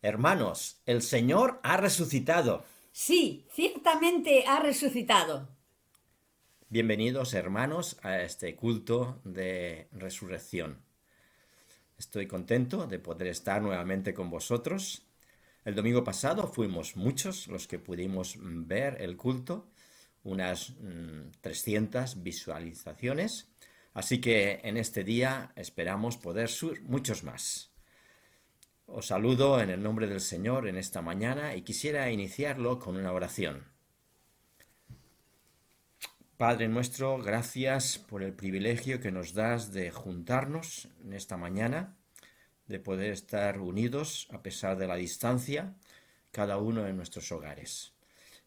Hermanos, el Señor ha resucitado. Sí, ciertamente ha resucitado. Bienvenidos, hermanos, a este culto de resurrección. Estoy contento de poder estar nuevamente con vosotros. El domingo pasado fuimos muchos los que pudimos ver el culto, unas 300 visualizaciones, así que en este día esperamos poder subir muchos más. Os saludo en el nombre del Señor en esta mañana y quisiera iniciarlo con una oración. Padre nuestro, gracias por el privilegio que nos das de juntarnos en esta mañana, de poder estar unidos a pesar de la distancia, cada uno en nuestros hogares.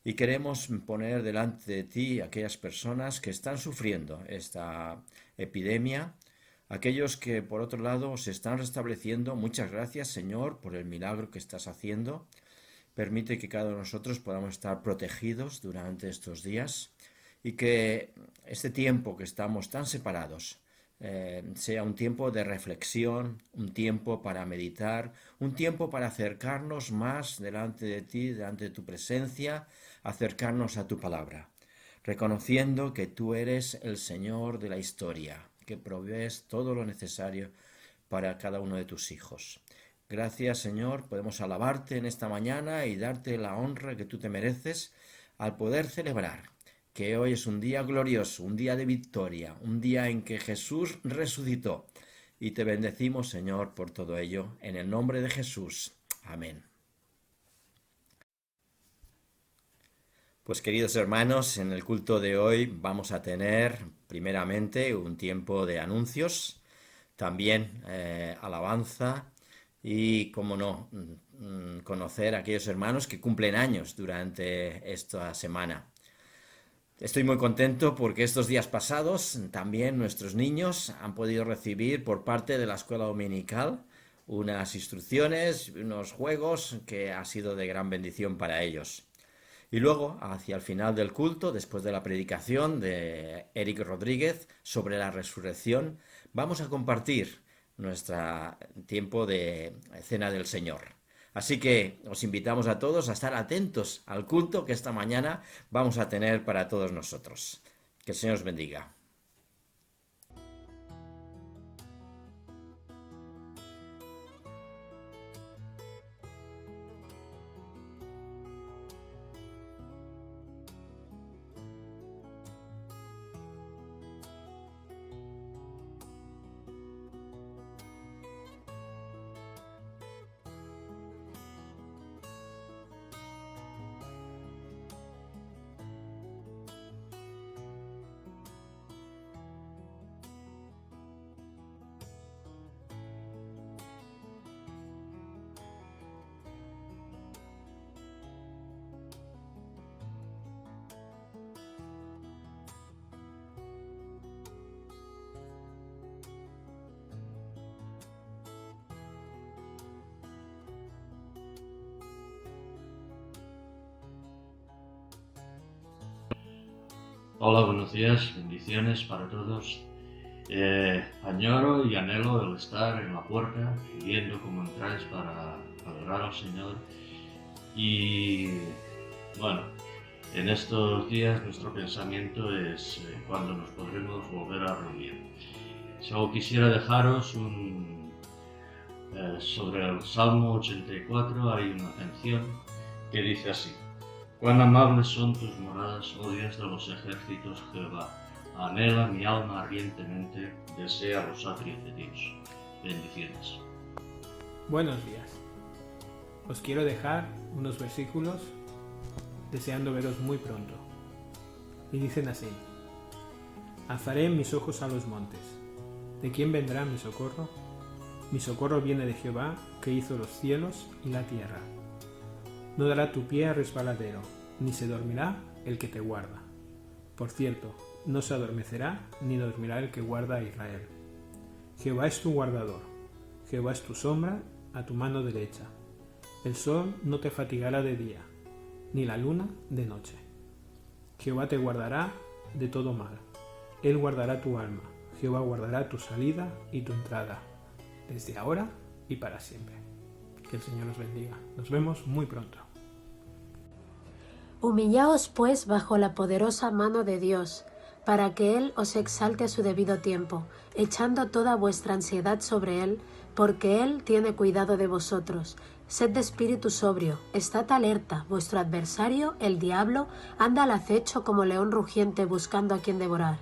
Y queremos poner delante de ti aquellas personas que están sufriendo esta epidemia, aquellos que por otro lado se están restableciendo. Muchas gracias, Señor, por el milagro que estás haciendo. Permite que cada uno de nosotros podamos estar protegidos durante estos días y que este tiempo que estamos tan separados sea un tiempo de reflexión, un tiempo para meditar, un tiempo para acercarnos más delante de ti, delante de tu presencia, acercarnos a tu palabra, reconociendo que tú eres el Señor de la historia, que provees todo lo necesario para cada uno de tus hijos. Gracias, Señor, podemos alabarte en esta mañana y darte la honra que tú te mereces al poder celebrar que hoy es un día glorioso, un día de victoria, un día en que Jesús resucitó. Y te bendecimos, Señor, por todo ello, en el nombre de Jesús. Amén. Pues queridos hermanos, en el culto de hoy vamos a tener primeramente un tiempo de anuncios, también alabanza y, como no, conocer a aquellos hermanos que cumplen años durante esta semana. Estoy muy contento porque estos días pasados también nuestros niños han podido recibir por parte de la escuela dominical unas instrucciones, unos juegos que ha sido de gran bendición para ellos. Y luego, hacia el final del culto, después de la predicación de Eric Rodríguez sobre la resurrección, vamos a compartir nuestro tiempo de cena del Señor. Así que os invitamos a todos a estar atentos al culto que esta mañana vamos a tener para todos nosotros. Que el Señor os bendiga. Hola, buenos días, bendiciones para todos. Añoro y anhelo el estar en la puerta, viendo cómo entráis para adorar al Señor. Y bueno, en estos días nuestro pensamiento es cuándo nos podremos volver a reunir. Solo quisiera dejaros sobre el Salmo 84 hay una canción que dice así: Cuán amables son tus moradas, oh Dios de los ejércitos, Jehová. Anhela mi alma ardientemente, desea los atrios de Dios. Bendiciones. Buenos días. Os quiero dejar unos versículos deseando veros muy pronto. Y dicen así: Alzaré mis ojos a los montes. ¿De quién vendrá mi socorro? Mi socorro viene de Jehová, que hizo los cielos y la tierra. No dará tu pie a resbaladero, ni se dormirá el que te guarda. Por cierto, no se adormecerá, ni dormirá el que guarda a Israel. Jehová es tu guardador, Jehová es tu sombra a tu mano derecha. El sol no te fatigará de día, ni la luna de noche. Jehová te guardará de todo mal. Él guardará tu alma, Jehová guardará tu salida y tu entrada, desde ahora y para siempre. Que el Señor os bendiga. Nos vemos muy pronto. Humillaos pues bajo la poderosa mano de Dios, para que Él os exalte a su debido tiempo, echando toda vuestra ansiedad sobre Él, porque Él tiene cuidado de vosotros. Sed de espíritu sobrio, estad alerta, vuestro adversario, el diablo, anda al acecho como león rugiente buscando a quien devorar.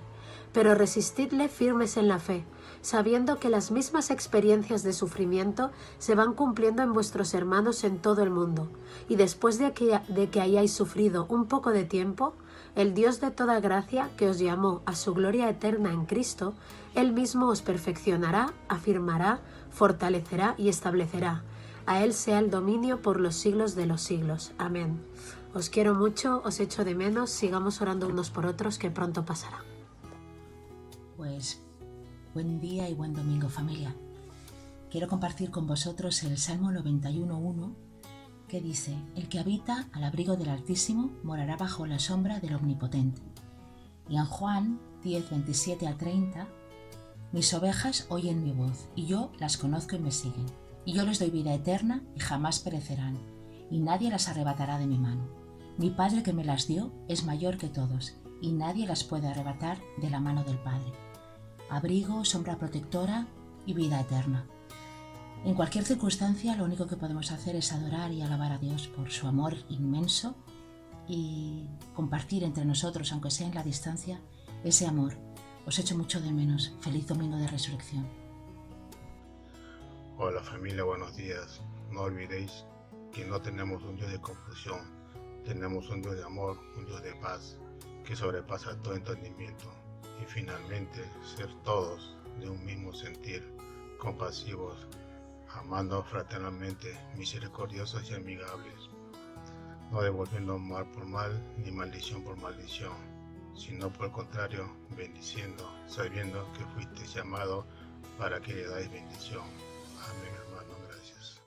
Pero resistidle firmes en la fe, sabiendo que las mismas experiencias de sufrimiento se van cumpliendo en vuestros hermanos en todo el mundo, y después de que hayáis sufrido un poco de tiempo, el Dios de toda gracia, que os llamó a su gloria eterna en Cristo, Él mismo os perfeccionará, afirmará, fortalecerá y establecerá. A Él sea el dominio por los siglos de los siglos. Amén. Os quiero mucho, os echo de menos, sigamos orando unos por otros, que pronto pasará. Pues buen día y buen domingo, familia. Quiero compartir con vosotros el Salmo 91.1, que dice: el que habita al abrigo del Altísimo morará bajo la sombra del Omnipotente. Y en Juan 10:27-30, mis ovejas oyen mi voz, y yo las conozco y me siguen. Y yo les doy vida eterna y jamás perecerán, y nadie las arrebatará de mi mano. Mi Padre que me las dio es mayor que todos, y nadie las puede arrebatar de la mano del Padre. Abrigo, sombra protectora y vida eterna. En cualquier circunstancia, lo único que podemos hacer es adorar y alabar a Dios por su amor inmenso y compartir entre nosotros, aunque sea en la distancia, ese amor. Os echo mucho de menos. Feliz domingo de resurrección. Hola familia, buenos días. No olvidéis que no tenemos un Dios de confusión, tenemos un Dios de amor, un Dios de paz, que sobrepasa todo entendimiento. Y finalmente, ser todos de un mismo sentir, compasivos, amando fraternalmente, misericordiosos y amigables, no devolviendo mal por mal ni maldición por maldición, sino por el contrario, bendiciendo, sabiendo que fuiste llamado para que le dais bendición. Amén, hermano, gracias.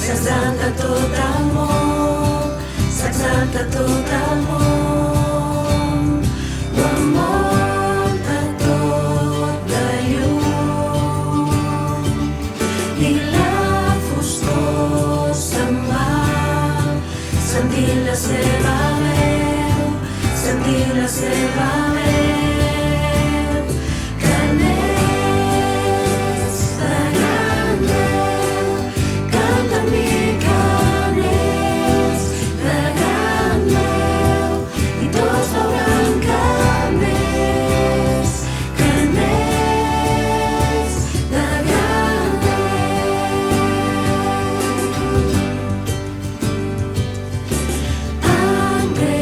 S'exalta tot el món, s'exalta tot el món, ho envolta tot de llum, i la foscor se'n va, sentint la seva veu, sentint la seva veu, que n'és de gran Déu, canta amb mi que n'és de gran Déu, i tots veuran que n'és de gran Déu. Andre,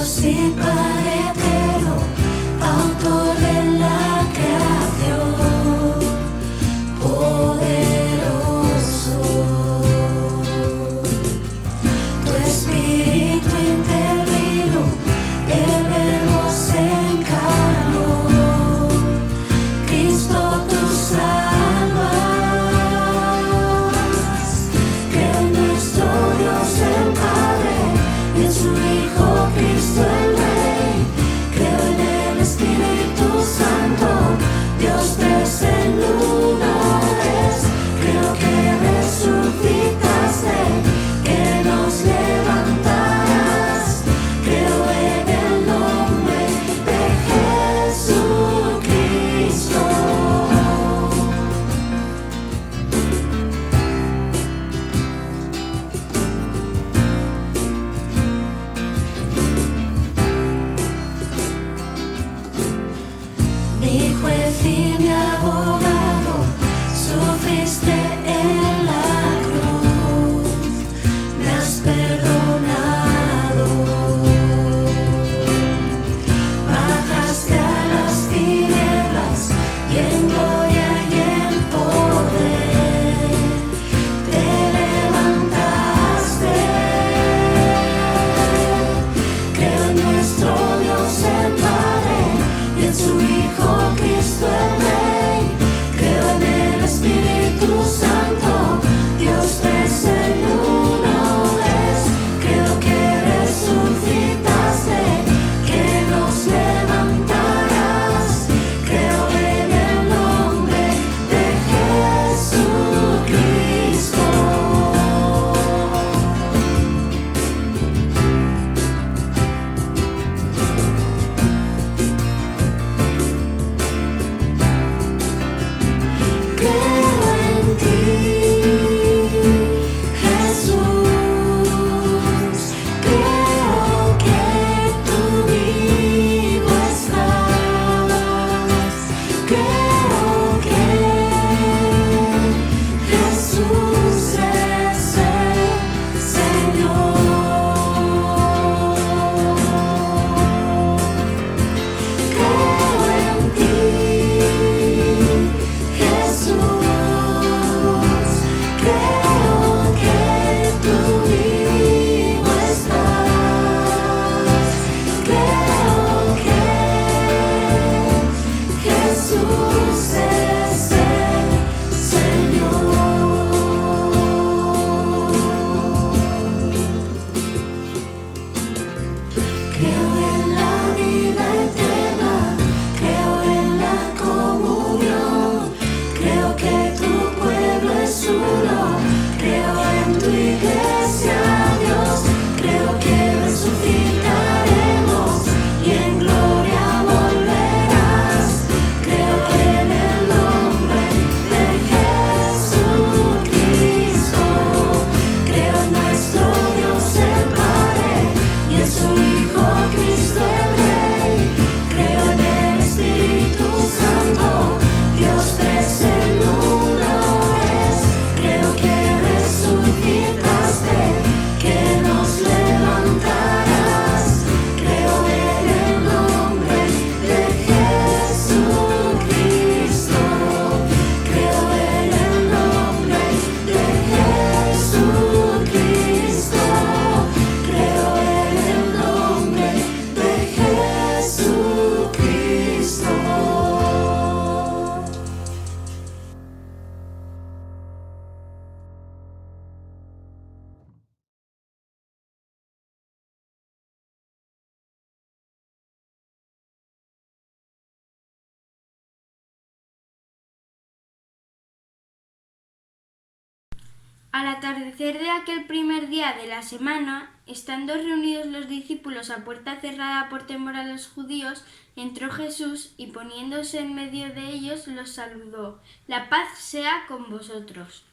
Dios y Padre eterno, autor de la creación, poderoso. Tu Espíritu intervino, el Verbo se encarnó. Cristo, tú salvas. Creo en nuestro Dios el Padre y en su Hijo Cristo el Rey. Creo en el Espíritu Santo, Dios tres en uno es. Creo que resucitaste, que nos levantarás. Creo en el nombre de Jesucristo. Mi juez y mi abogado, sufriste en la cruz, me has perdonado. Bajaste a las tinieblas y en gloria y en poder te levantaste. Creo en nuestro Dios el Padre y en su Hijo Cristo el Rey. Creo en el Espíritu Santo, Dios tres en uno es. Creo que resucitaste, que nos levantarás. Creo en el nombre de Jesucristo. Creo en ti, Jesús. Creo que tú vivo estás. Creo que Jesús es el Señor. Creo en ti, Jesús. Creo que tú vivo estás. Creo que Jesús es el Señor. Creo en la vida eterna, creo en la comunión, creo que tu pueblo es uno, creo en tu iglesia, Dios, creo que resucitaremos y en gloria volverás. Creo en el nombre de Jesucristo. Creo en nuestro Dios el Padre y en su Hijo Cristo el Rey. Creo en el Espíritu Santo, Dios tres en uno es. Creo que resucitaste, que nos levantarás. Creo en el nombre de Jesucristo. Creo en el nombre de Jesucristo. Creo en el nombre de Jesucristo. Al atardecer de aquel primer día de la semana, estando reunidos los discípulos a puerta cerrada por temor a los judíos, entró Jesús y poniéndose en medio de ellos los saludó. La paz sea con vosotros.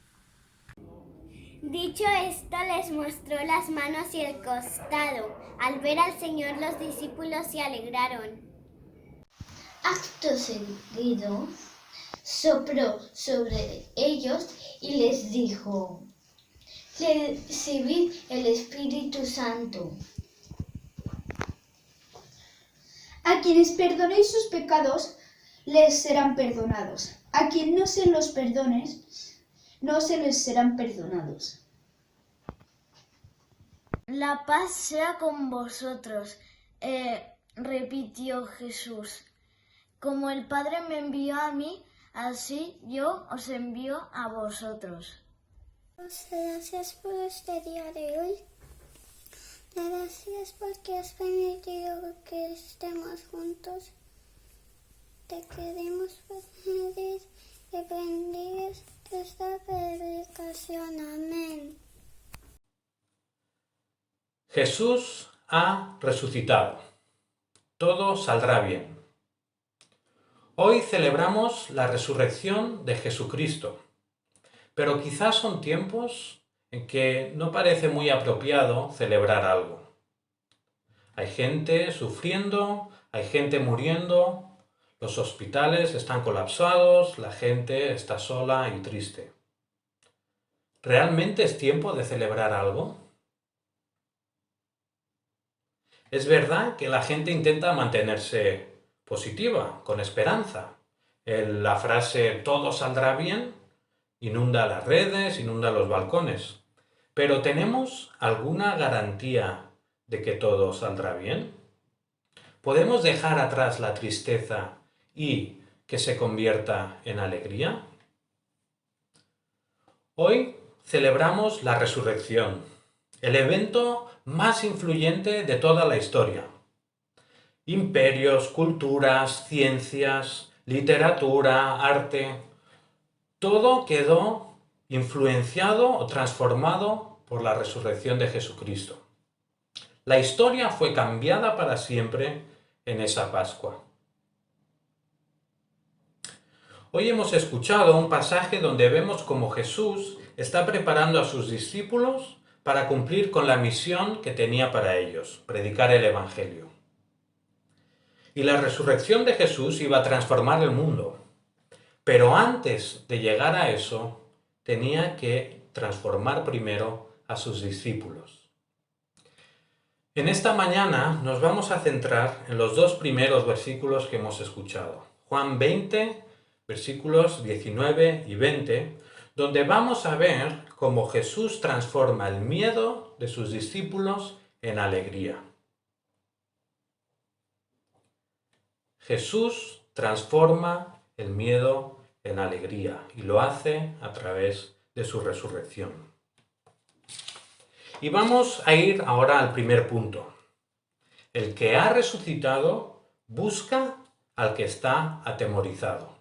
Dicho esto, les mostró las manos y el costado. Al ver al Señor, los discípulos se alegraron. Acto seguido, sopló sobre ellos y les dijo: recibid el Espíritu Santo. quienes perdonéis sus pecados, les serán perdonados. A quien no se los perdones, no se les serán perdonados. La paz sea con vosotros, repitió Jesús. Como el Padre me envió a mí, así yo os envío a vosotros. Gracias por este día de hoy. Gracias porque has permitido que estemos juntos. Te queremos pedir que bendigas esta predicación. Amén. Jesús ha resucitado. Todo saldrá bien. Hoy celebramos la resurrección de Jesucristo, pero quizás son tiempos en que no parece muy apropiado celebrar algo. Hay gente sufriendo, hay gente muriendo, los hospitales están colapsados, la gente está sola y triste. ¿Realmente es tiempo de celebrar algo? Es verdad que la gente intenta mantenerse positiva, con esperanza. La frase "todo saldrá bien" inunda las redes, inunda los balcones. Pero ¿tenemos alguna garantía de que todo saldrá bien? ¿Podemos dejar atrás la tristeza y que se convierta en alegría? Hoy celebramos la resurrección, el evento más influyente de toda la historia. Imperios, culturas, ciencias, literatura, arte, todo quedó influenciado o transformado por la resurrección de Jesucristo. La historia fue cambiada para siempre en esa Pascua. Hoy hemos escuchado un pasaje donde vemos cómo Jesús está preparando a sus discípulos para cumplir con la misión que tenía para ellos, predicar el Evangelio. Y la resurrección de Jesús iba a transformar el mundo. Pero antes de llegar a eso, tenía que transformar primero a sus discípulos. En esta mañana nos vamos a centrar en los dos primeros versículos que hemos escuchado. Juan 20, versículos 19 y 20, donde vamos a ver cómo Jesús transforma el miedo de sus discípulos en alegría. Jesús transforma el miedo en alegría y lo hace a través de su resurrección. Y vamos a ir ahora al primer punto. El que ha resucitado busca al que está atemorizado.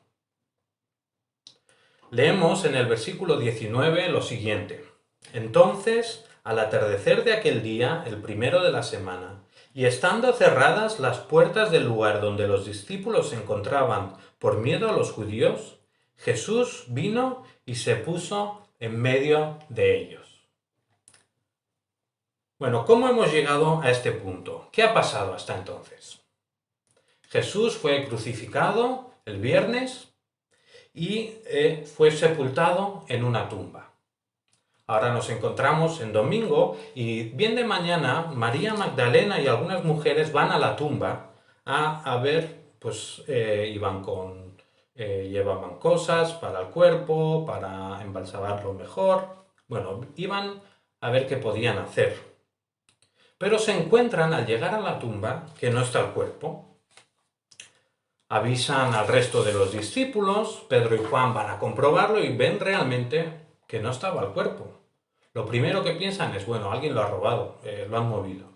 Leemos en el versículo 19 lo siguiente. Entonces, al atardecer de aquel día, el primero de la semana, y estando cerradas las puertas del lugar donde los discípulos se encontraban por miedo a los judíos, Jesús vino y se puso en medio de ellos. Bueno, ¿cómo hemos llegado a este punto? ¿Qué ha pasado hasta entonces? Jesús fue crucificado el viernes y fue sepultado en una tumba. Ahora nos encontramos en domingo y bien de mañana María Magdalena y algunas mujeres van a la tumba a ver, pues llevaban cosas para el cuerpo, para embalsamarlo mejor. Bueno, iban a ver qué podían hacer. Pero se encuentran al llegar a la tumba que no está el cuerpo. Avisan al resto de los discípulos, Pedro y Juan van a comprobarlo y ven realmente que no estaba el cuerpo. Lo primero que piensan es, bueno, alguien lo ha robado, lo han movido.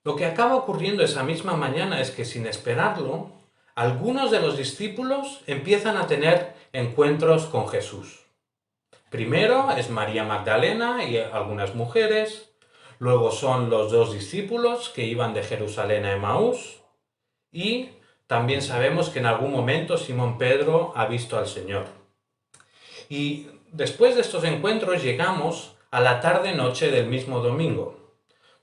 Lo que acaba ocurriendo esa misma mañana es que sin esperarlo, algunos de los discípulos empiezan a tener encuentros con Jesús. Primero es María Magdalena y algunas mujeres, luego son los dos discípulos que iban de Jerusalén a Emaús y también sabemos que en algún momento Simón Pedro ha visto al Señor. Y después de estos encuentros llegamos a la tarde-noche del mismo domingo,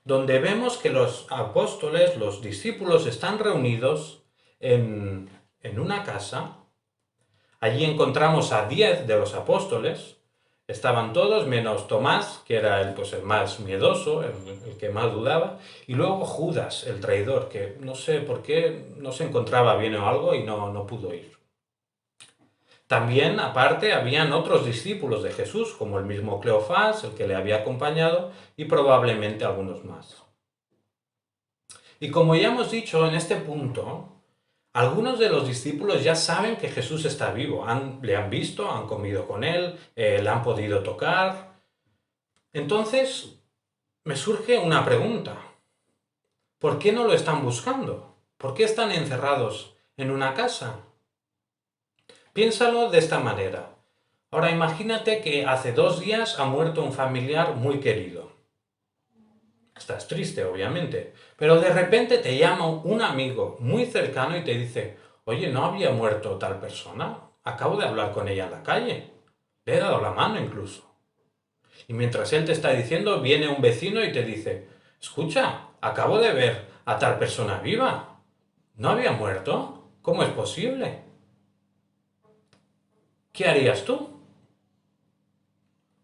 donde vemos que los apóstoles, los discípulos, están reunidos en una casa. Allí encontramos a 10 de los apóstoles, Estaban todos menos Tomás, que era el más miedoso, el que más dudaba, y luego Judas, el traidor, que no sé por qué no se encontraba bien o algo y no pudo ir. También, aparte, habían otros discípulos de Jesús, como el mismo Cleofás, el que le había acompañado, y probablemente algunos más. Y como ya hemos dicho en este punto, algunos de los discípulos ya saben que Jesús está vivo, le han visto, han comido con él, le han podido tocar. Entonces, me surge una pregunta. ¿Por qué no lo están buscando? ¿Por qué están encerrados en una casa? Piénsalo de esta manera. Ahora imagínate que hace 2 días ha muerto un familiar muy querido. Estás triste, obviamente, pero de repente te llama un amigo muy cercano y te dice: oye, ¿no había muerto tal persona? Acabo de hablar con ella en la calle. Le he dado la mano incluso. Y mientras él te está diciendo, viene un vecino y te dice: escucha, acabo de ver a tal persona viva. ¿No había muerto? ¿Cómo es posible? ¿Qué harías tú?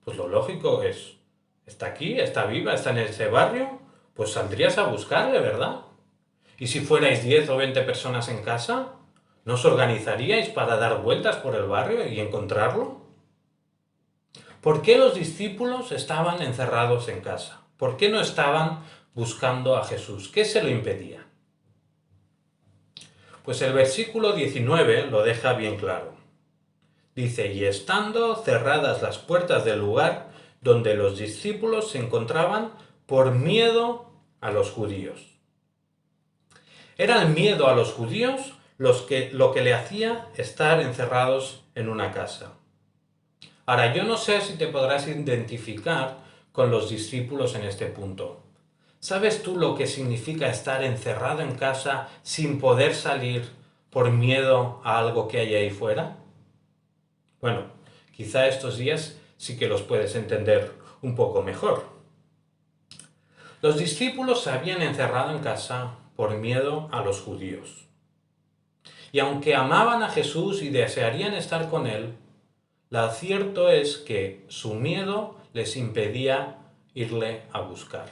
Pues lo lógico es: está aquí, está viva, está en ese barrio, pues saldrías a buscarle, ¿verdad? Y si fuerais 10 o 20 personas en casa, ¿no os organizaríais para dar vueltas por el barrio y encontrarlo? ¿Por qué los discípulos estaban encerrados en casa? ¿Por qué no estaban buscando a Jesús? ¿Qué se lo impedía? Pues el versículo 19 lo deja bien claro. Dice: y estando cerradas las puertas del lugar donde los discípulos se encontraban por miedo a los judíos. Era el miedo a los judíos lo que le hacía estar encerrados en una casa. Ahora, yo no sé si te podrás identificar con los discípulos en este punto. ¿Sabes tú lo que significa estar encerrado en casa sin poder salir por miedo a algo que hay ahí fuera? Bueno, quizá estos días sí que los puedes entender un poco mejor. Los discípulos se habían encerrado en casa por miedo a los judíos. Y aunque amaban a Jesús y desearían estar con él, lo cierto es que su miedo les impedía irle a buscar.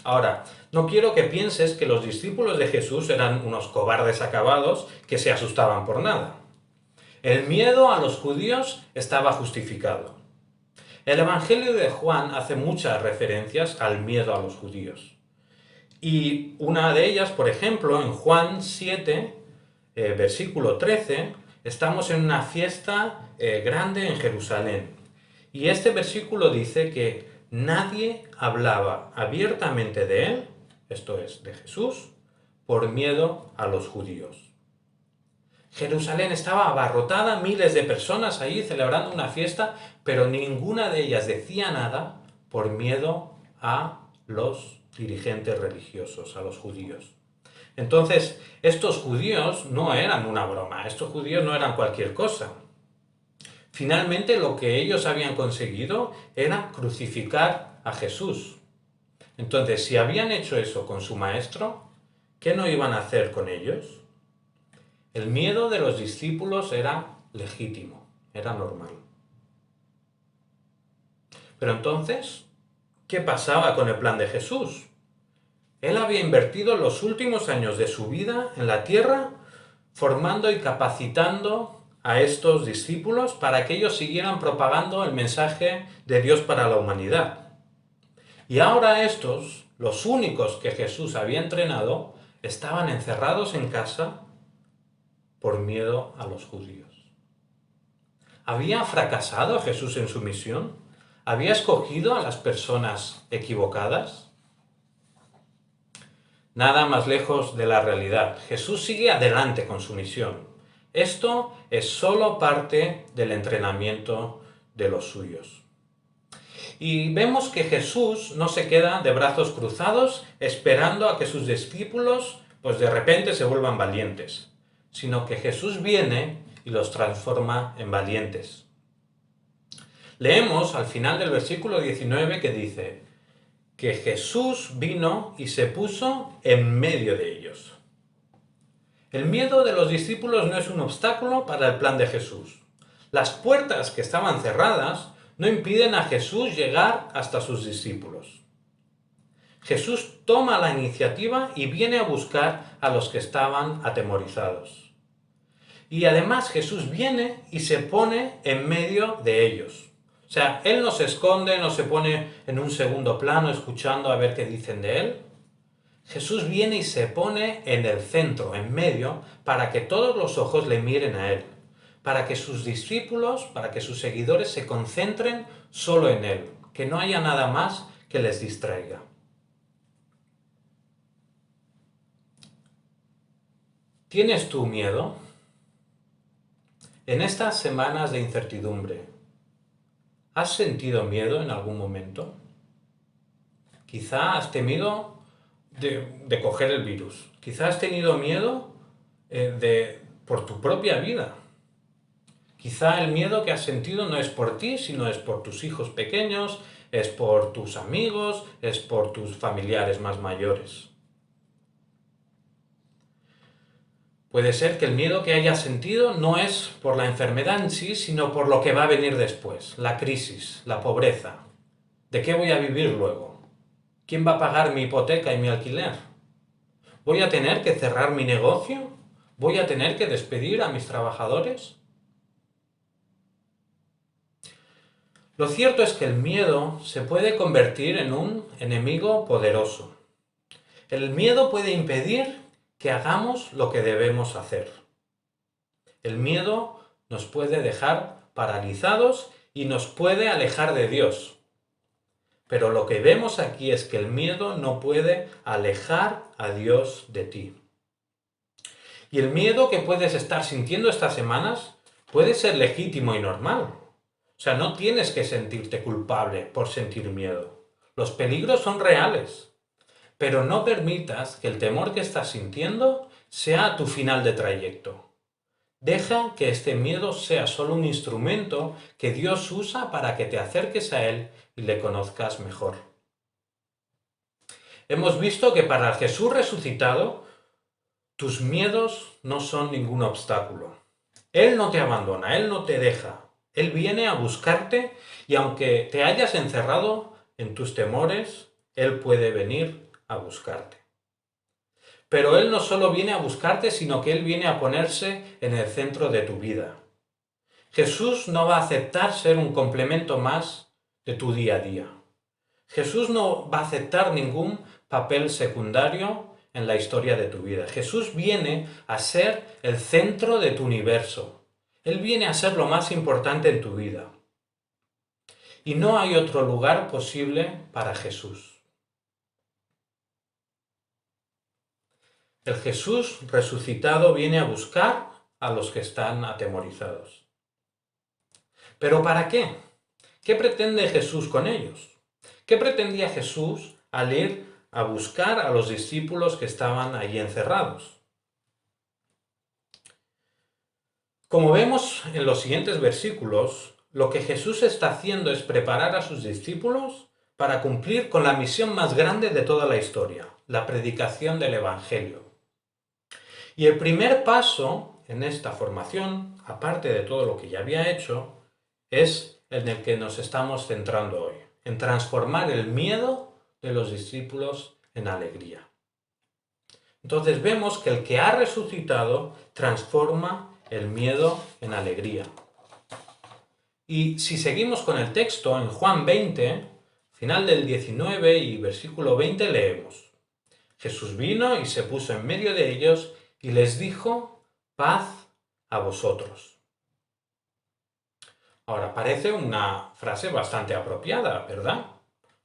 Ahora, no quiero que pienses que los discípulos de Jesús eran unos cobardes acabados que se asustaban por nada. El miedo a los judíos estaba justificado. El Evangelio de Juan hace muchas referencias al miedo a los judíos. Y una de ellas, por ejemplo, en Juan 7, versículo 13, estamos en una fiesta grande en Jerusalén. Y este versículo dice que nadie hablaba abiertamente de él, esto es, de Jesús, por miedo a los judíos. Jerusalén estaba abarrotada, miles de personas allí celebrando una fiesta, pero ninguna de ellas decía nada por miedo a los dirigentes religiosos, a los judíos. Entonces, estos judíos no eran una broma, estos judíos no eran cualquier cosa. Finalmente, lo que ellos habían conseguido era crucificar a Jesús. Entonces, si habían hecho eso con su maestro, ¿qué no iban a hacer con ellos? El miedo de los discípulos era legítimo, era normal. Pero entonces, ¿qué pasaba con el plan de Jesús? Él había invertido los últimos años de su vida en la tierra formando y capacitando a estos discípulos para que ellos siguieran propagando el mensaje de Dios para la humanidad. Y ahora estos, los únicos que Jesús había entrenado, estaban encerrados en casa por miedo a los judíos. ¿Había fracasado Jesús en su misión? ¿Había escogido a las personas equivocadas? Nada más lejos de la realidad. Jesús sigue adelante con su misión. Esto es solo parte del entrenamiento de los suyos. Y vemos que Jesús no se queda de brazos cruzados esperando a que sus discípulos pues de repente se vuelvan valientes, sino que Jesús viene y los transforma en valientes. Leemos al final del versículo 19 que dice que Jesús vino y se puso en medio de ellos. El miedo de los discípulos no es un obstáculo para el plan de Jesús. Las puertas que estaban cerradas no impiden a Jesús llegar hasta sus discípulos. Jesús toma la iniciativa y viene a buscar a los que estaban atemorizados. Y además Jesús viene y se pone en medio de ellos. O sea, Él no se esconde, no se pone en un segundo plano escuchando a ver qué dicen de Él. Jesús viene y se pone en el centro, en medio, para que todos los ojos le miren a Él, para que sus discípulos, para que sus seguidores se concentren solo en Él, que no haya nada más que les distraiga. ¿Tienes tú miedo? En estas semanas de incertidumbre, ¿has sentido miedo en algún momento? Quizá has temido de coger el virus. Quizá has tenido miedo por tu propia vida. Quizá el miedo que has sentido no es por ti, sino es por tus hijos pequeños, es por tus amigos, es por tus familiares más mayores. Puede ser que el miedo que hayas sentido no es por la enfermedad en sí, sino por lo que va a venir después, la crisis, la pobreza. ¿De qué voy a vivir luego? ¿Quién va a pagar mi hipoteca y mi alquiler? ¿Voy a tener que cerrar mi negocio? ¿Voy a tener que despedir a mis trabajadores? Lo cierto es que el miedo se puede convertir en un enemigo poderoso. El miedo puede impedir que hagamos lo que debemos hacer. El miedo nos puede dejar paralizados y nos puede alejar de Dios. Pero lo que vemos aquí es que el miedo no puede alejar a Dios de ti. Y el miedo que puedes estar sintiendo estas semanas puede ser legítimo y normal. O sea, no tienes que sentirte culpable por sentir miedo. Los peligros son reales. Pero no permitas que el temor que estás sintiendo sea tu final de trayecto. Deja que este miedo sea solo un instrumento que Dios usa para que te acerques a Él y le conozcas mejor. Hemos visto que para el Jesús resucitado, tus miedos no son ningún obstáculo. Él no te abandona, Él no te deja. Él viene a buscarte y aunque te hayas encerrado en tus temores, Él puede venir a buscarte. Pero Él no solo viene a buscarte, sino que Él viene a ponerse en el centro de tu vida. Jesús no va a aceptar ser un complemento más de tu día a día. Jesús no va a aceptar ningún papel secundario en la historia de tu vida. Jesús viene a ser el centro de tu universo. Él viene a ser lo más importante en tu vida. Y no hay otro lugar posible para Jesús. El Jesús resucitado viene a buscar a los que están atemorizados. ¿Pero para qué? ¿Qué pretende Jesús con ellos? ¿Qué pretendía Jesús al ir a buscar a los discípulos que estaban allí encerrados? Como vemos en los siguientes versículos, lo que Jesús está haciendo es preparar a sus discípulos para cumplir con la misión más grande de toda la historia, la predicación del Evangelio. Y el primer paso en esta formación, aparte de todo lo que ya había hecho, es en el que nos estamos centrando hoy, en transformar el miedo de los discípulos en alegría. Entonces vemos que el que ha resucitado transforma el miedo en alegría. Y si seguimos con el texto, en Juan 20, final del 19 y versículo 20 leemos: Jesús vino y se puso en medio de ellos y les dijo: paz a vosotros. Ahora parece una frase bastante apropiada, ¿verdad?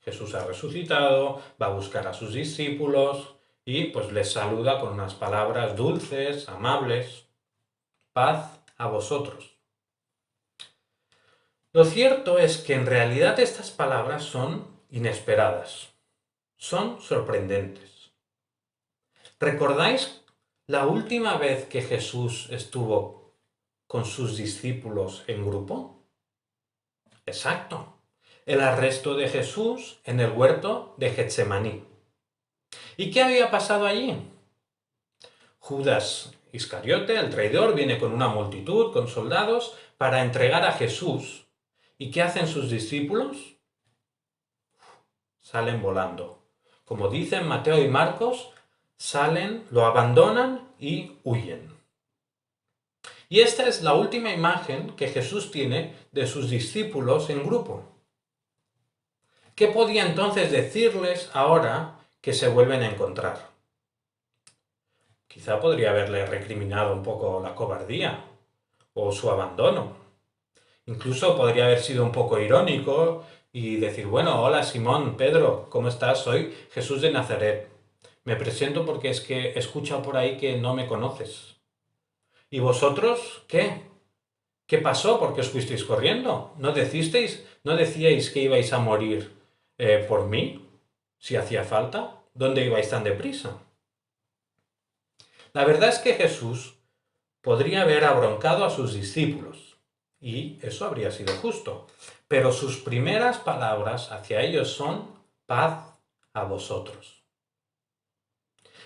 Jesús ha resucitado, va a buscar a sus discípulos y pues les saluda con unas palabras dulces, amables. Paz a vosotros. Lo cierto es que en realidad estas palabras son inesperadas, son sorprendentes. ¿Recordáis la última vez que Jesús estuvo con sus discípulos en grupo? Exacto, el arresto de Jesús en el huerto de Getsemaní. ¿Y qué había pasado allí? Judas Iscariote, el traidor, viene con una multitud, con soldados, para entregar a Jesús. ¿Y qué hacen sus discípulos? Salen volando. Como dicen Mateo y Marcos, salen, lo abandonan y huyen. Y esta es la última imagen que Jesús tiene de sus discípulos en grupo. ¿Qué podía entonces decirles ahora que se vuelven a encontrar? Quizá podría haberle recriminado un poco la cobardía o su abandono. Incluso podría haber sido un poco irónico y decir, bueno, hola Simón, Pedro, ¿cómo estás? Soy Jesús de Nazaret. Me presento porque es que he escuchado por ahí que no me conoces. ¿Y vosotros qué? ¿Qué pasó? ¿Por qué os fuisteis corriendo? ¿No decíais que ibais a morir por mí? Si hacía falta. ¿Dónde ibais tan deprisa? La verdad es que Jesús podría haber abroncado a sus discípulos, y eso habría sido justo. Pero sus primeras palabras hacia ellos son paz a vosotros.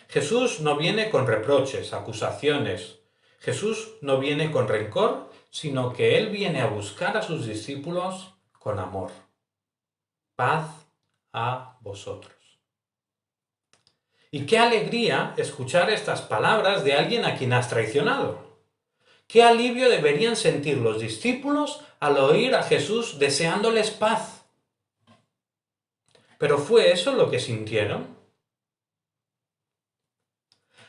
Jesús no viene con reproches, acusaciones. Jesús no viene con rencor, sino que Él viene a buscar a sus discípulos con amor. Paz a vosotros. Y qué alegría escuchar estas palabras de alguien a quien has traicionado. Qué alivio deberían sentir los discípulos al oír a Jesús deseándoles paz. ¿Pero fue eso lo que sintieron?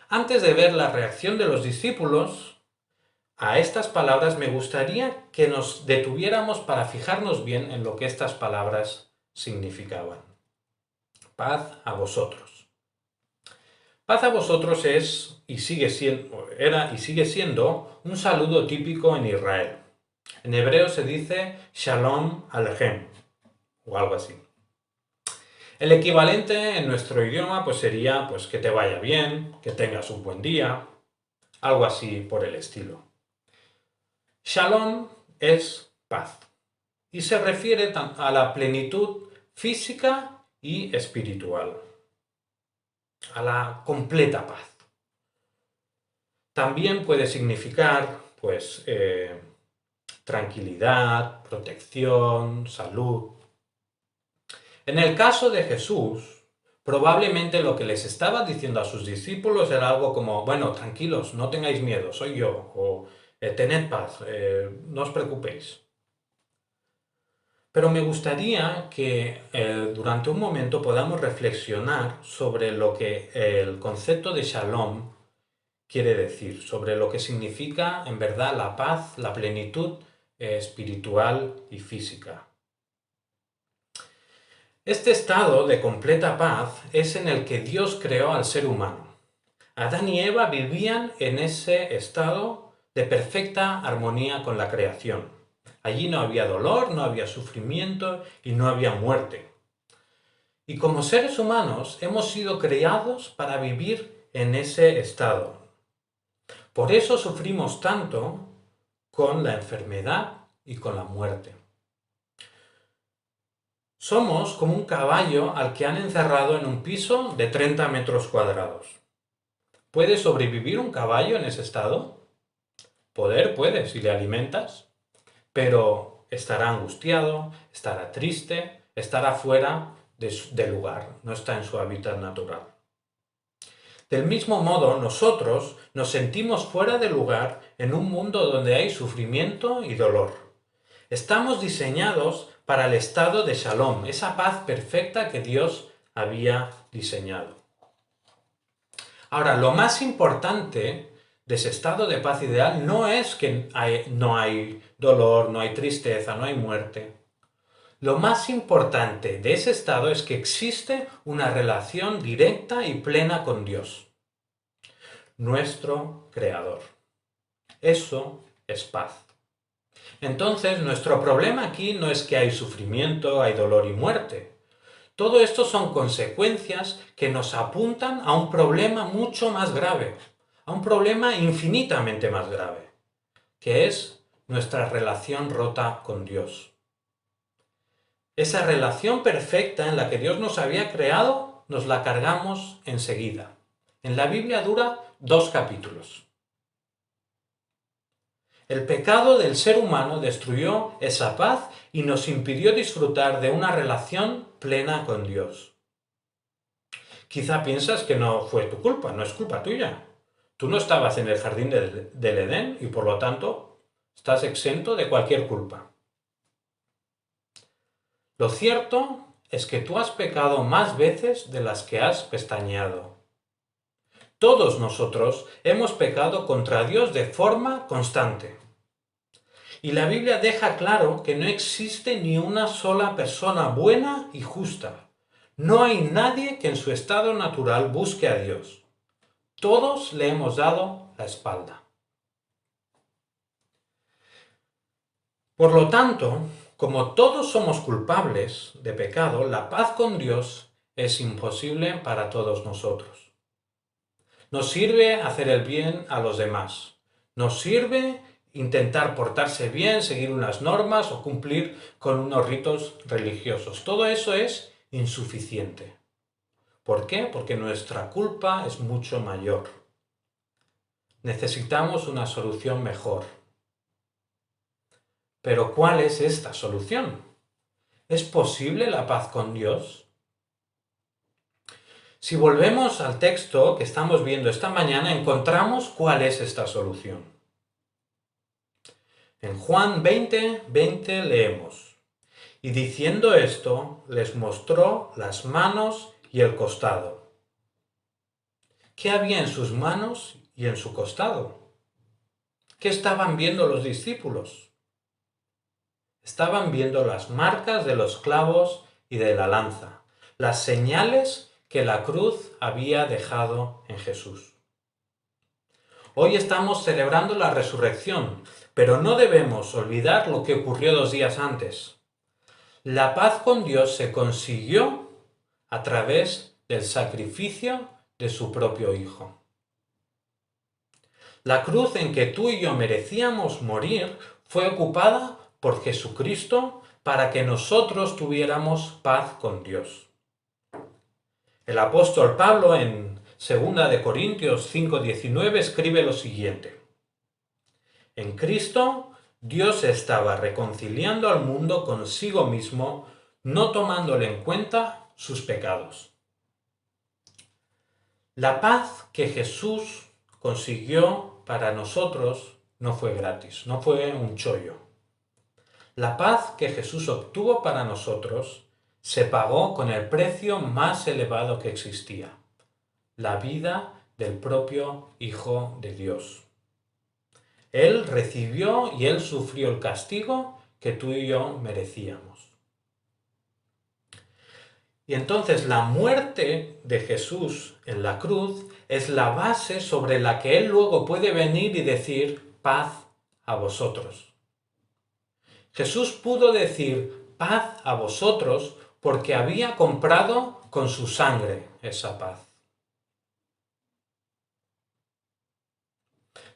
Antes de ver la reacción de los discípulos a estas palabras, me gustaría que nos detuviéramos para fijarnos bien en lo que estas palabras significaban. Paz a vosotros. Paz a vosotros era y sigue siendo un saludo típico en Israel. En hebreo se dice Shalom Alechem o algo así. El equivalente en nuestro idioma pues sería pues, que te vaya bien, que tengas un buen día, algo así por el estilo. Shalom es paz y se refiere a la plenitud física y espiritual, a la completa paz. También puede significar pues tranquilidad, protección, salud. En el caso de Jesús, probablemente lo que les estaba diciendo a sus discípulos era algo como, bueno, tranquilos, no tengáis miedo, soy yo, o tened paz, no os preocupéis. Pero me gustaría que durante un momento podamos reflexionar sobre lo que el concepto de Shalom quiere decir, sobre lo que significa en verdad la paz, la plenitud espiritual y física. Este estado de completa paz es en el que Dios creó al ser humano. Adán y Eva vivían en ese estado de perfecta armonía con la creación. Allí no había dolor, no había sufrimiento y no había muerte. Y como seres humanos hemos sido creados para vivir en ese estado. Por eso sufrimos tanto con la enfermedad y con la muerte. Somos como un caballo al que han encerrado en un piso de 30 metros cuadrados. ¿Puede sobrevivir un caballo en ese estado? Puede, si le alimentas, pero estará angustiado, estará triste, estará fuera del lugar, no está en su hábitat natural. Del mismo modo, nosotros nos sentimos fuera de lugar en un mundo donde hay sufrimiento y dolor. Estamos diseñados para el estado de Shalom, esa paz perfecta que Dios había diseñado. Ahora, lo más importante de ese estado de paz ideal no es que no hay dolor, no hay tristeza, no hay muerte. Lo más importante de ese estado es que existe una relación directa y plena con Dios, nuestro Creador. Eso es paz. Entonces, nuestro problema aquí no es que hay sufrimiento, hay dolor y muerte. Todo esto son consecuencias que nos apuntan a un problema mucho más grave, a un problema infinitamente más grave, que es nuestra relación rota con Dios. Esa relación perfecta en la que Dios nos había creado, nos la cargamos enseguida. En la Biblia dura 2 capítulos. El pecado del ser humano destruyó esa paz y nos impidió disfrutar de una relación plena con Dios. Quizá piensas que no fue tu culpa, no es culpa tuya. Tú no estabas en el jardín del Edén y por lo tanto estás exento de cualquier culpa. Lo cierto es que tú has pecado más veces de las que has pestañeado. Todos nosotros hemos pecado contra Dios de forma constante. Y la Biblia deja claro que no existe ni una sola persona buena y justa. No hay nadie que en su estado natural busque a Dios. Todos le hemos dado la espalda. Por lo tanto, como todos somos culpables de pecado, la paz con Dios es imposible para todos nosotros. Nos sirve hacer el bien a los demás. Nos sirve intentar portarse bien, seguir unas normas o cumplir con unos ritos religiosos. Todo eso es insuficiente. ¿Por qué? Porque nuestra culpa es mucho mayor. Necesitamos una solución mejor. Pero ¿cuál es esta solución? ¿Es posible la paz con Dios? Si volvemos al texto que estamos viendo esta mañana, encontramos cuál es esta solución. En Juan 20:20 leemos: y diciendo esto, les mostró las manos y el costado. ¿Qué había en sus manos y en su costado? ¿Qué estaban viendo los discípulos? Estaban viendo las marcas de los clavos y de la lanza, las señales que la cruz había dejado en Jesús. Hoy estamos celebrando la resurrección, pero no debemos olvidar lo que ocurrió 2 días antes. La paz con Dios se consiguió a través del sacrificio de su propio Hijo. La cruz en que tú y yo merecíamos morir fue ocupada por Jesucristo para que nosotros tuviéramos paz con Dios. El apóstol Pablo en 2 Corintios 5:19 escribe lo siguiente: en Cristo Dios estaba reconciliando al mundo consigo mismo, no tomándole en cuenta sus pecados. La paz que Jesús consiguió para nosotros no fue gratis, no fue un chollo. La paz que Jesús obtuvo para nosotros se pagó con el precio más elevado que existía, la vida del propio Hijo de Dios. Él recibió y Él sufrió el castigo que tú y yo merecíamos. Y entonces la muerte de Jesús en la cruz es la base sobre la que Él luego puede venir y decir paz a vosotros. Jesús pudo decir paz a vosotros porque había comprado con su sangre esa paz.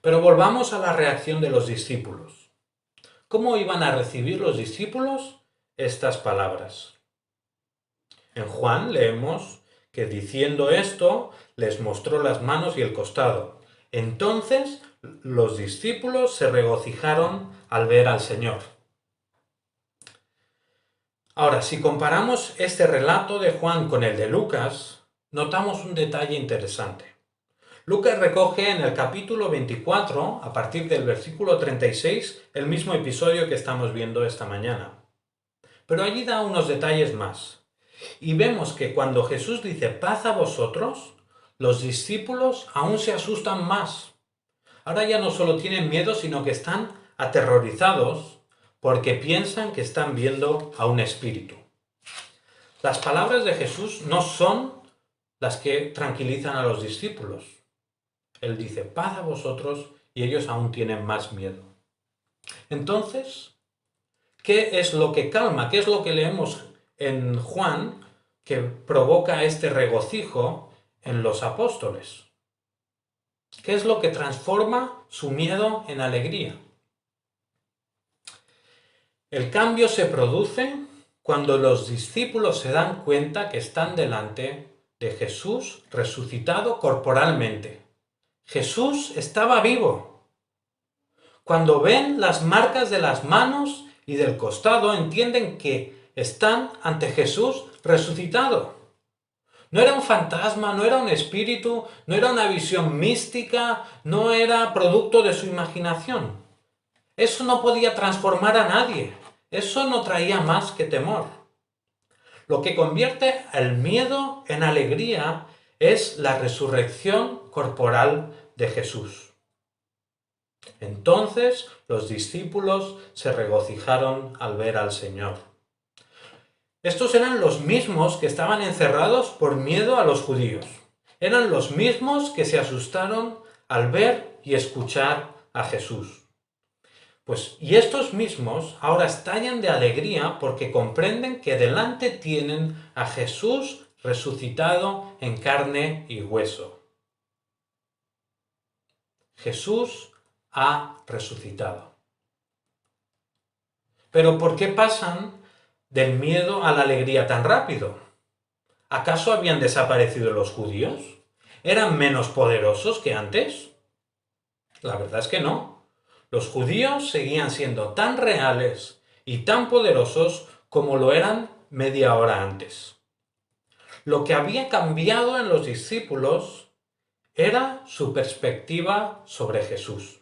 Pero volvamos a la reacción de los discípulos. ¿Cómo iban a recibir los discípulos estas palabras? En Juan leemos que diciendo esto les mostró las manos y el costado. Entonces los discípulos se regocijaron al ver al Señor. Ahora, si comparamos este relato de Juan con el de Lucas, notamos un detalle interesante. Lucas recoge en el capítulo 24, a partir del versículo 36, el mismo episodio que estamos viendo esta mañana. Pero allí da unos detalles más. Y vemos que cuando Jesús dice paz a vosotros, los discípulos aún se asustan más. Ahora ya no solo tienen miedo, sino que están aterrorizados porque piensan que están viendo a un espíritu. Las palabras de Jesús no son las que tranquilizan a los discípulos. Él dice paz a vosotros y ellos aún tienen más miedo. Entonces, ¿qué es lo que calma? ¿Qué es lo que leemos en Juan que provoca este regocijo en los apóstoles? ¿Qué es lo que transforma su miedo en alegría? El cambio se produce cuando los discípulos se dan cuenta que están delante de Jesús resucitado corporalmente. Jesús estaba vivo. Cuando ven las marcas de las manos y del costado, entienden que están ante Jesús resucitado. No era un fantasma, no era un espíritu, no era una visión mística, no era producto de su imaginación. Eso no podía transformar a nadie. Eso no traía más que temor. Lo que convierte el miedo en alegría es la resurrección corporal de Jesús. Entonces los discípulos se regocijaron al ver al Señor. Estos eran los mismos que estaban encerrados por miedo a los judíos. Eran los mismos que se asustaron al ver y escuchar a Jesús. Y estos mismos ahora estallan de alegría porque comprenden que delante tienen a Jesús resucitado en carne y hueso. Jesús ha resucitado. Pero ¿por qué pasan del miedo a la alegría tan rápido? ¿Acaso habían desaparecido los judíos? ¿Eran menos poderosos que antes? La verdad es que no. Los judíos seguían siendo tan reales y tan poderosos como lo eran media hora antes. Lo que había cambiado en los discípulos era su perspectiva sobre Jesús.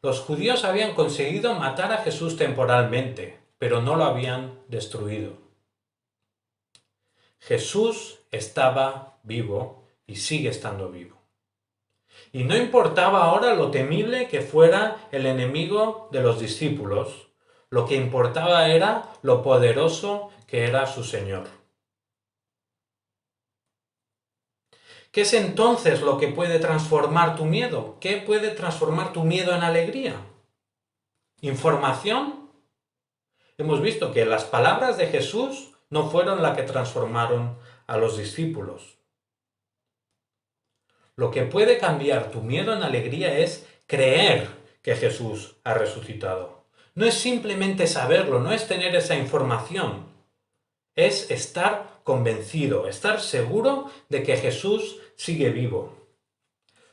Los judíos habían conseguido matar a Jesús temporalmente, pero no lo habían destruido. Jesús estaba vivo y sigue estando vivo. Y no importaba ahora lo temible que fuera el enemigo de los discípulos, lo que importaba era lo poderoso que era su Señor. ¿Qué es entonces lo que puede transformar tu miedo? ¿Qué puede transformar tu miedo en alegría? ¿Información? Hemos visto que las palabras de Jesús no fueron las que transformaron a los discípulos. Lo que puede cambiar tu miedo en alegría es creer que Jesús ha resucitado. No es simplemente saberlo, no es tener esa información. Es estar convencido, estar seguro de que Jesús sigue vivo.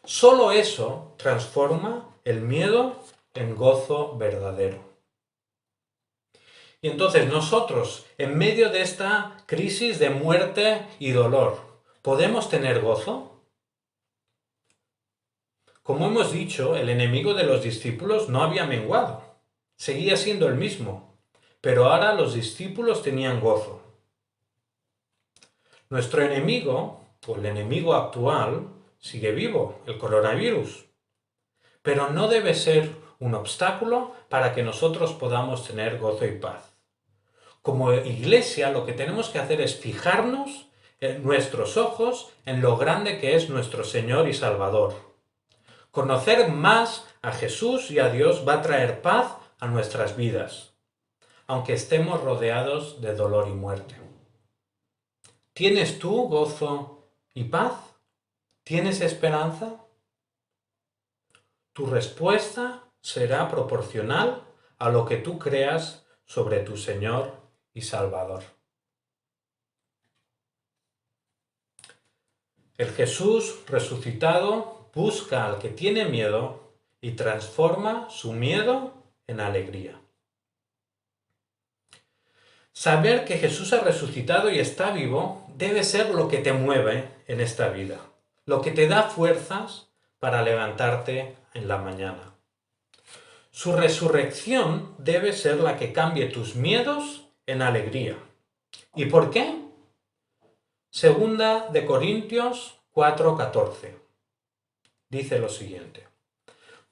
Solo eso transforma el miedo en gozo verdadero. Y entonces nosotros, en medio de esta crisis de muerte y dolor, ¿podemos tener gozo? Como hemos dicho, el enemigo de los discípulos no había menguado. Seguía siendo el mismo, pero ahora los discípulos tenían gozo. Nuestro enemigo, o el enemigo actual, sigue vivo, el coronavirus. Pero no debe ser un obstáculo para que nosotros podamos tener gozo y paz. Como iglesia, lo que tenemos que hacer es fijarnos en nuestros ojos en lo grande que es nuestro Señor y Salvador. Conocer más a Jesús y a Dios va a traer paz a nuestras vidas, aunque estemos rodeados de dolor y muerte. ¿Tienes tú gozo y paz? ¿Tienes esperanza? Tu respuesta será proporcional a lo que tú creas sobre tu Señor y Salvador. El Jesús resucitado busca al que tiene miedo y transforma su miedo en alegría. Saber que Jesús ha resucitado y está vivo debe ser lo que te mueve en esta vida, lo que te da fuerzas para levantarte en la mañana. Su resurrección debe ser la que cambie tus miedos en alegría. ¿Y por qué? Segunda de Corintios 4:14. Dice lo siguiente: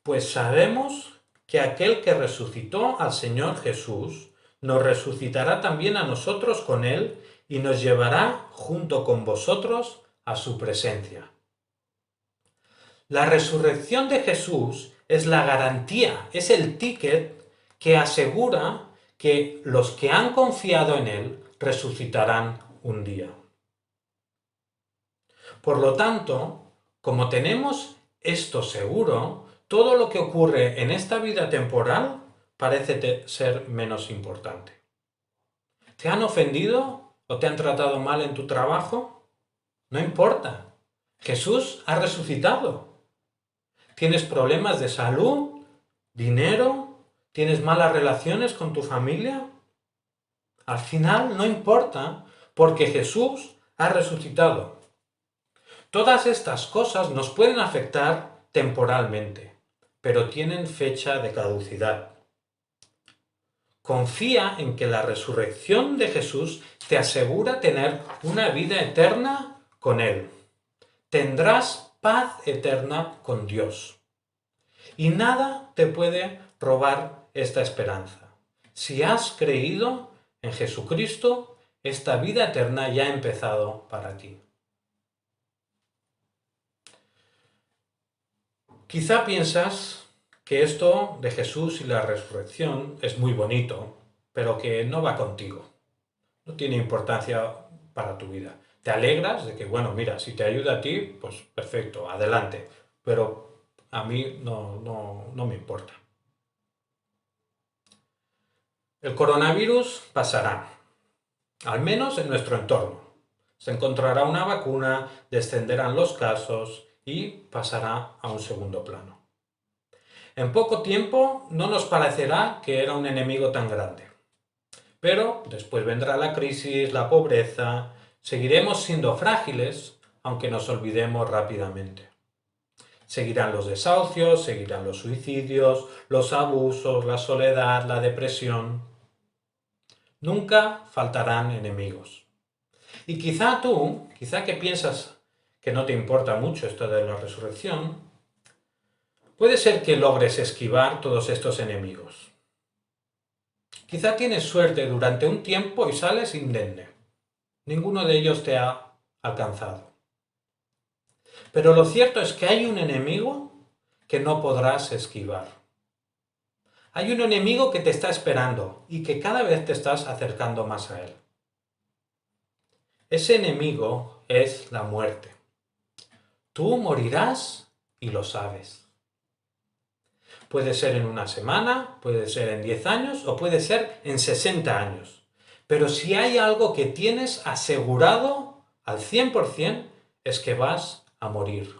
pues sabemos que aquel que resucitó al Señor Jesús nos resucitará también a nosotros con él y nos llevará junto con vosotros a su presencia. La resurrección de Jesús es la garantía, es el ticket que asegura que los que han confiado en él resucitarán un día. Por lo tanto, como tenemos esto seguro, todo lo que ocurre en esta vida temporal parece ser menos importante. ¿Te han ofendido o te han tratado mal en tu trabajo? No importa. Jesús ha resucitado. ¿Tienes problemas de salud? dinero, tienes malas relaciones con tu familia. Al final no importa, porque Jesús ha resucitado. Todas estas cosas nos pueden afectar temporalmente, pero tienen fecha de caducidad. Confía en que la resurrección de Jesús te asegura tener una vida eterna con Él. Tendrás paz eterna con Dios. Y nada te puede robar esta esperanza. Si has creído en Jesucristo, esta vida eterna ya ha empezado para ti. Quizá piensas que esto de Jesús y la resurrección es muy bonito, pero que no va contigo. No tiene importancia para tu vida. Te alegras de que, bueno, mira, si te ayuda a ti, pues perfecto, adelante. Pero a mí no me importa. El coronavirus pasará, al menos en nuestro entorno. Se encontrará una vacuna, descenderán los casos y pasará a un segundo plano. En poco tiempo no nos parecerá que era un enemigo tan grande. Pero después vendrá la crisis, la pobreza, seguiremos siendo frágiles, aunque nos olvidemos rápidamente. Seguirán los desahucios, seguirán los suicidios, los abusos, la soledad, la depresión. Nunca faltarán enemigos. Y quizá que piensas que no te importa mucho esto de la resurrección, puede ser que logres esquivar todos estos enemigos. Quizá tienes suerte durante un tiempo y sales indemne. Ninguno de ellos te ha alcanzado. Pero lo cierto es que hay un enemigo que no podrás esquivar. Hay un enemigo que te está esperando y que cada vez te estás acercando más a él. Ese enemigo es la muerte. Tú morirás y lo sabes. Puede ser en una semana, puede ser en 10 años o puede ser en 60 años. Pero si hay algo que tienes asegurado al 100% es que vas a morir.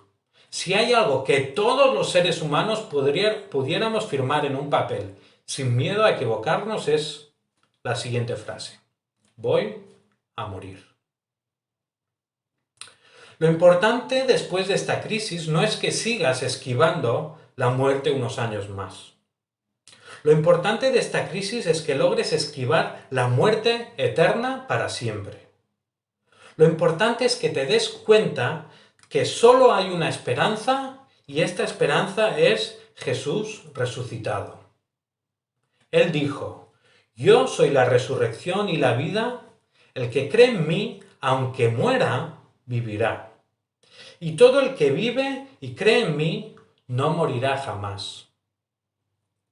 Si hay algo que todos los seres humanos pudiéramos firmar en un papel sin miedo a equivocarnos es la siguiente frase: voy a morir. Lo importante después de esta crisis no es que sigas esquivando la muerte unos años más. Lo importante de esta crisis es que logres esquivar la muerte eterna para siempre. Lo importante es que te des cuenta que solo hay una esperanza y esta esperanza es Jesús resucitado. Él dijo: yo soy la resurrección y la vida, el que cree en mí, aunque muera, vivirá. Y todo el que vive y cree en mí, no morirá jamás.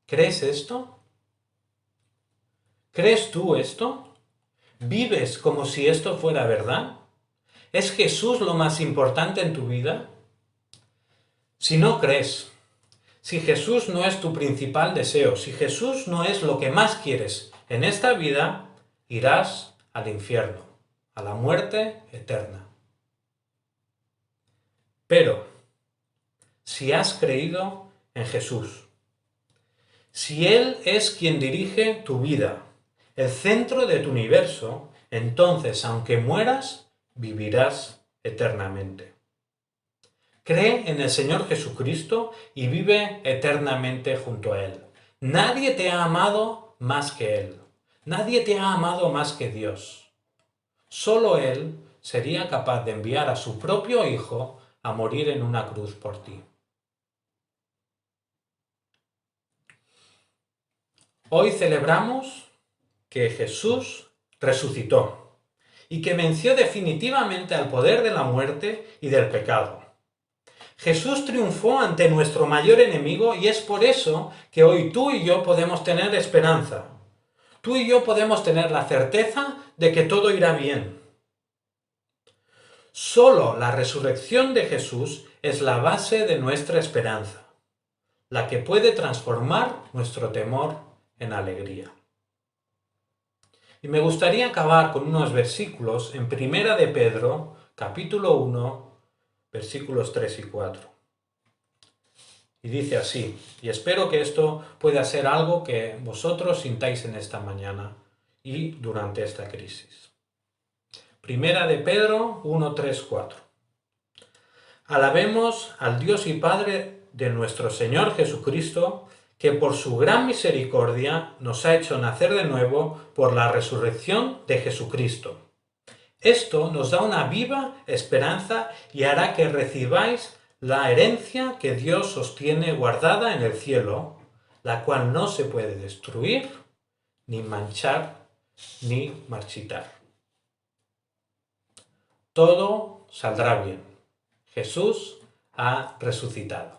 ¿Crees esto? ¿Crees tú esto? ¿Vives como si esto fuera verdad? ¿Es Jesús lo más importante en tu vida? Si no crees, si Jesús no es tu principal deseo, si Jesús no es lo que más quieres en esta vida, irás al infierno, a la muerte eterna. Pero, si has creído en Jesús, si Él es quien dirige tu vida, el centro de tu universo, entonces, aunque mueras, vivirás eternamente. Cree en el Señor Jesucristo y vive eternamente junto a Él. Nadie te ha amado más que Él. Nadie te ha amado más que Dios. Solo Él sería capaz de enviar a su propio Hijo a morir en una cruz por ti. Hoy celebramos que Jesús resucitó y que venció definitivamente al poder de la muerte y del pecado. Jesús triunfó ante nuestro mayor enemigo y es por eso que hoy tú y yo podemos tener esperanza. Tú y yo podemos tener la certeza de que todo irá bien. Solo la resurrección de Jesús es la base de nuestra esperanza, la que puede transformar nuestro temor en alegría. Y me gustaría acabar con unos versículos en 1 de Pedro, capítulo 1, versículos 3 y 4. Y dice así, y espero que esto pueda ser algo que vosotros sintáis en esta mañana y durante esta crisis. Primera de Pedro 1, 3, 4. Alabemos al Dios y Padre de nuestro Señor Jesucristo, que por su gran misericordia nos ha hecho nacer de nuevo por la resurrección de Jesucristo. Esto nos da una viva esperanza y hará que recibáis la herencia que Dios os tiene guardada en el cielo, la cual no se puede destruir, ni manchar, ni marchitar. Todo saldrá bien. Jesús ha resucitado.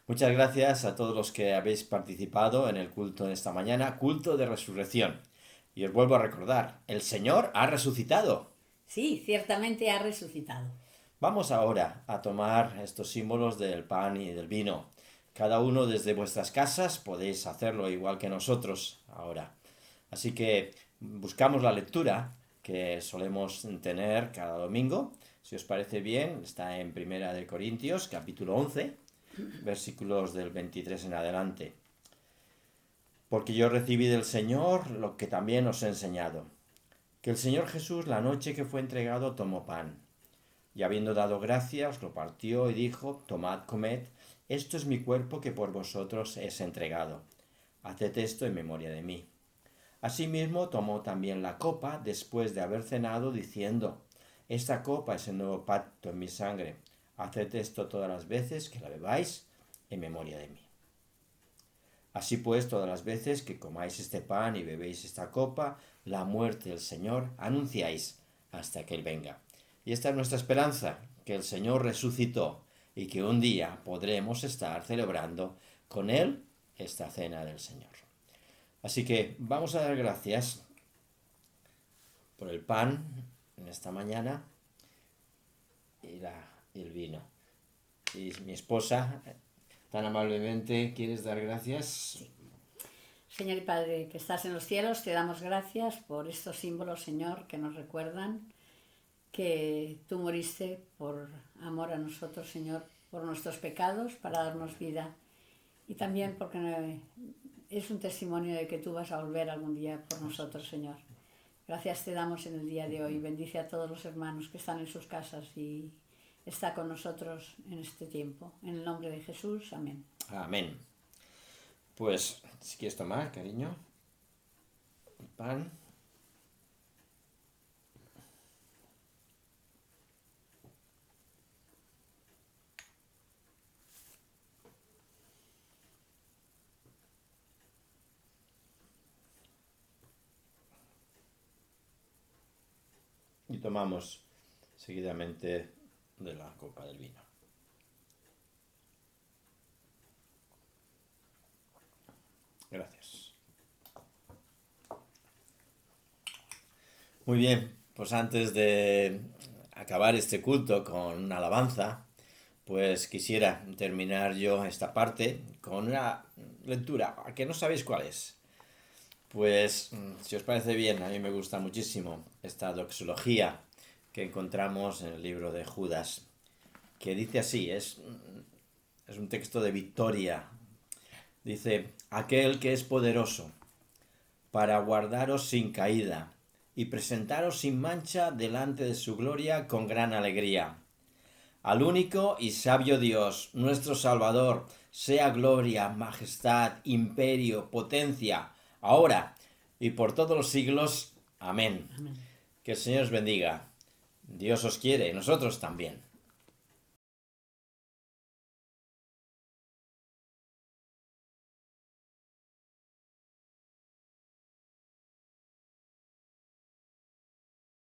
Muchas gracias a todos los que habéis participado en el culto de esta mañana, culto de resurrección. Y os vuelvo a recordar, el Señor ha resucitado. Sí, ciertamente ha resucitado. Vamos ahora a tomar estos símbolos del pan y del vino. Cada uno desde vuestras casas podéis hacerlo igual que nosotros ahora. Así que buscamos la lectura que solemos tener cada domingo. Si os parece bien, está en 1 Corintios, capítulo 11, versículos del 23 en adelante. Porque yo recibí del Señor lo que también os he enseñado, que el Señor Jesús, la noche que fue entregado, tomó pan, y habiendo dado gracias, lo partió y dijo: tomad, comed, esto es mi cuerpo que por vosotros es entregado. Haced esto en memoria de mí. Asimismo tomó también la copa después de haber cenado, diciendo: esta copa es el nuevo pacto en mi sangre. Haced esto todas las veces que la bebáis en memoria de mí. Así pues, todas las veces que comáis este pan y bebéis esta copa, la muerte del Señor anunciáis hasta que Él venga. Y esta es nuestra esperanza, que el Señor resucitó y que un día podremos estar celebrando con Él esta cena del Señor. Así que vamos a dar gracias por el pan en esta mañana y el vino. Y mi esposa, tan amablemente, ¿quieres dar gracias? Sí. Señor y Padre, que estás en los cielos, te damos gracias por estos símbolos, Señor, que nos recuerdan que tú moriste por amor a nosotros, Señor, por nuestros pecados, para darnos vida. Y también porque es un testimonio de que tú vas a volver algún día por nosotros, Señor. Gracias te damos en el día de hoy. Bendice a todos los hermanos que están en sus casas y está con nosotros en este tiempo. En el nombre de Jesús, amén. Amén. Pues, si quieres tomar, cariño, el pan. Y tomamos seguidamente de la copa del vino. Gracias. Muy bien, pues antes de acabar este culto con una alabanza, pues quisiera terminar yo esta parte con una lectura, que no sabéis cuál es. Pues, si os parece bien, a mí me gusta muchísimo esta doxología que encontramos en el libro de Judas, que dice así, es un texto de victoria. Dice: aquel que es poderoso para guardaros sin caída y presentaros sin mancha delante de su gloria con gran alegría. Al único y sabio Dios, nuestro Salvador, sea gloria, majestad, imperio, potencia, ahora y por todos los siglos. Amén. Amén. Que el Señor os bendiga. Dios os quiere, nosotros también.